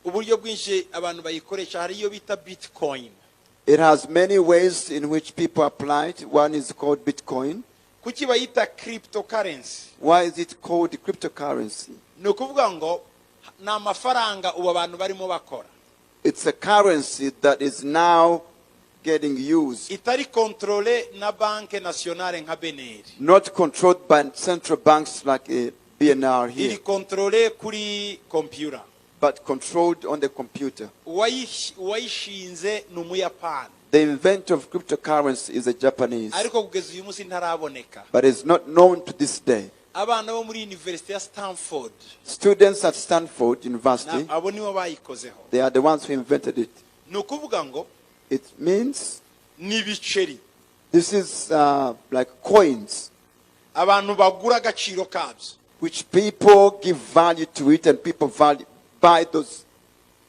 uburyo bwinshi abantu bayikoresha hari iyo bita Bitcoin. It has many ways in which people apply it. One is called Bitcoin. Kuki bayita cryptocurrency? Why is it called cryptocurrency? Nukuvuga ngo na amafaranga ubu abantu barimo bakora. It's a currency that is now getting used. Itari contrôlé na banque nationale nka BNR. Not controlled by central banks like a BNR here. Iri contrôlé kuri computer. But controlled on the computer. Uwayishinze ni Umuyapani. The inventor of cryptocurrency is a Japanese. Ariko kugeza uyu munsi ntaraboneka. But is not known to this day. Abana bo muri University ya Stanford. Students at Stanford University. Abo nibo bayikozeho. They are the ones who invented it. Nukuvuga ngo it means ni biceri. This is like coins. Abantu bagura agaciro kabyo. Which people give value to it and people buy those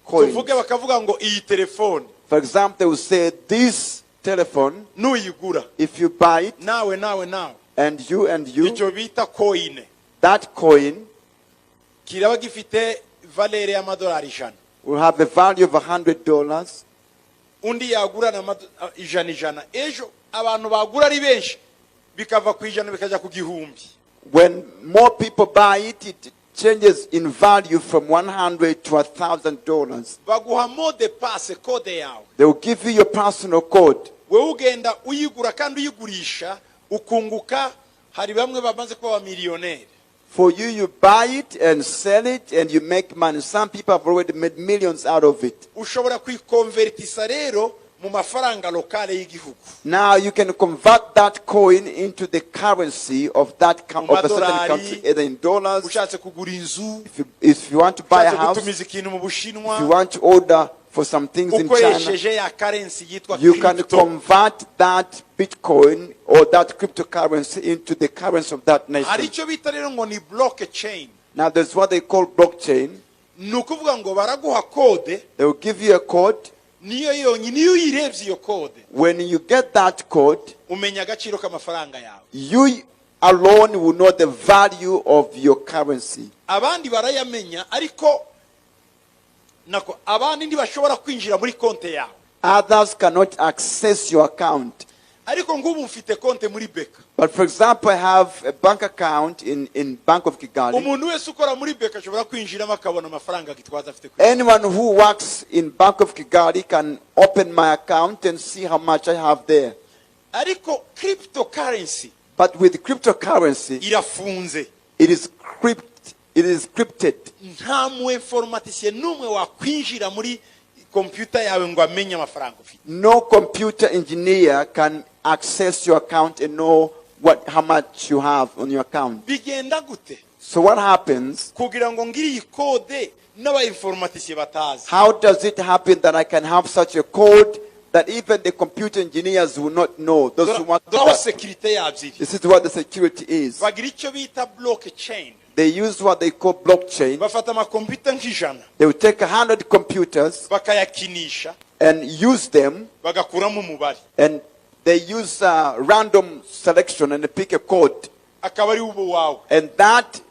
coins. Tuvuge bakavuga ngo iyi telefone. For example, they will say this telephone. Nuyigura. If you buy it. Nawe. And you. Icyo bita coin. That coin. Kiraba gifite valeur y'amadolari 100. Will have a value of $100. Undi yagura na ijana. Ejo abantu bagura ari benshi bikava ku ijana bikaja ku gihumbi. When more people buy it, it changes in value from $100 to $1,000. Baguha mot de passe code yawe. They will give you your personal code. Wewe ugenda uyigura kandi uyigurisha ukunguka hari bamwe bamaze kuba millionaire. For you, you buy it and sell it and you make money. Some people have already made millions out of it. Ushobora kuikonvertisa rero mu mafaranga lokale y'igihugu. Now you can convert that coin into the currency of that of a certain country, either in dollars. Ushatse kugura inzu. If you want to buy a house. Gutumiza ikintu mu Bushinwa. If you want to order for some things in China, you can convert that Bitcoin or that cryptocurrency into the currency of that nation. Now there's what they call blockchain. They will give you a code. When you get that code, you alone will know the value of your currency. Others cannot access your account. But for example, I have a bank account in Bank of Kigali. Anyone who works in Bank of Kigali can open my account and see how much I have there. But with cryptocurrency, it is crypted. It is encrypted. No computer engineer can access your account and know how much you have on your account. So what happens? How does it happen that I can have such a code that even the computer engineers will not know? Those who want to. This is what the security is. They use what they call blockchain. They will take 100 computers and use them, and they use random selection and they pick a code, and that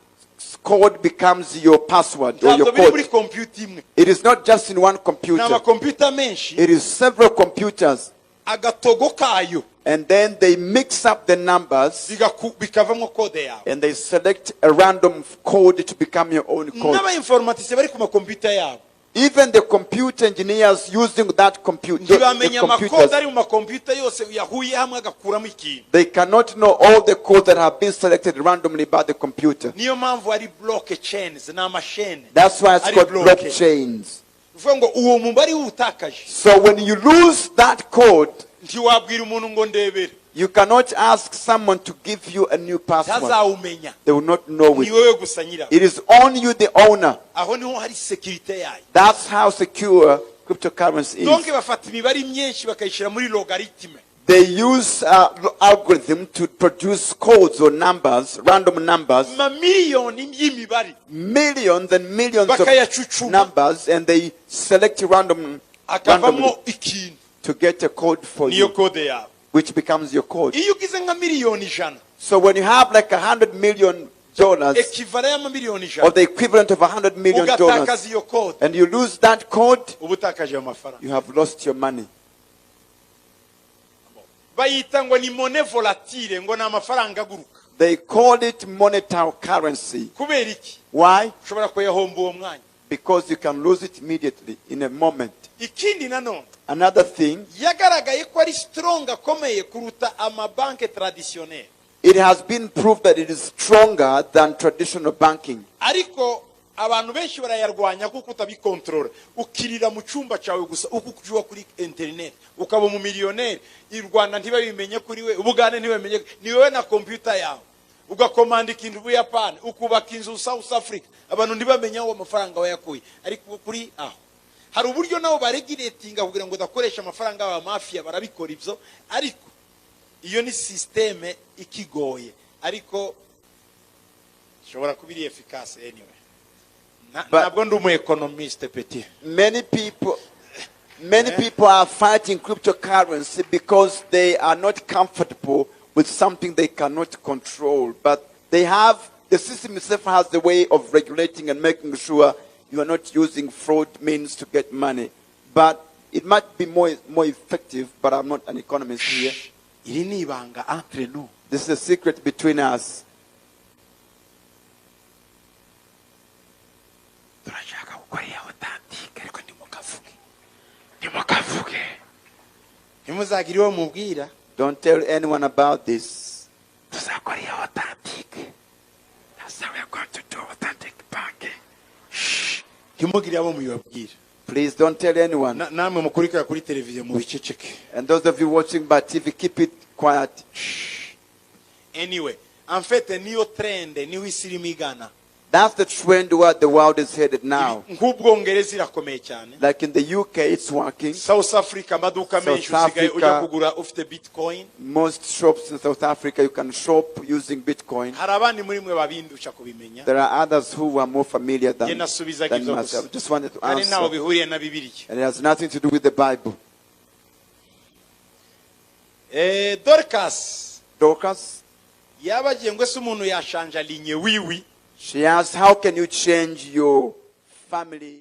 code becomes your password or your code. It is not just in one computer. It is several computers. And then they mix up the numbers and they select a random code to become your own code. Even the computer engineers using that computer, they cannot know all the codes that have been selected randomly by the computer. That's why it's called blockchains. So when you lose that code, you cannot ask someone to give you a new password. They will not know it. It is only you, the owner. That's how secure cryptocurrency is. They use algorithm to produce codes or numbers, random numbers, millions and millions of numbers, and they select randomly to get a code for you, which becomes your code. So when you have like 100 million or the equivalent of $100 million, and you lose that code, you have lost your money. They call it monetary currency. Why? Because you can lose it immediately, in a moment. Another thing, it has been proved that it is stronger than traditional banking. Abantu benshi barayarwanya kuko utabikontrola ukirira mu cyumba cyawe gusa ukujwa kuri internet ukaba mu millionaire i Rwanda ntibabimenye kuri we ubugane ntibabimenye ni wewe na computer yawe ugakomanda ikintu buyapani ukubaka inzu South Africa abantu ntibamenya aho amafaranga wayakuye ariko kuri aho hari uburyo nabo baregulatinga kugira ngo dakoresha amafaranga aba mafia barabikora ivyo ariko iyo ni systeme ikigoye ariko shobora kubiri efficace anyway. But many people are fighting cryptocurrency because they are not comfortable with something they cannot control. But the system itself has the way of regulating and making sure you are not using fraud means to get money. But it might be more effective, but I'm not an economist here. This is a secret between us. Don't tell anyone about this. That's how we are going to do authentic banking. Shh. Please don't tell anyone. And those of you watching by TV, keep it quiet. Shh. Anyway, en fait, new trend, new isirimigana. That's the trend where the world is headed now. Like in the UK, it's working. South Africa, most shops in South Africa, you can shop using Bitcoin. There are others who are more familiar than myself. Just wanted to answer. And it has nothing to do with the Bible. Dorcas. She asked, how can you change your family?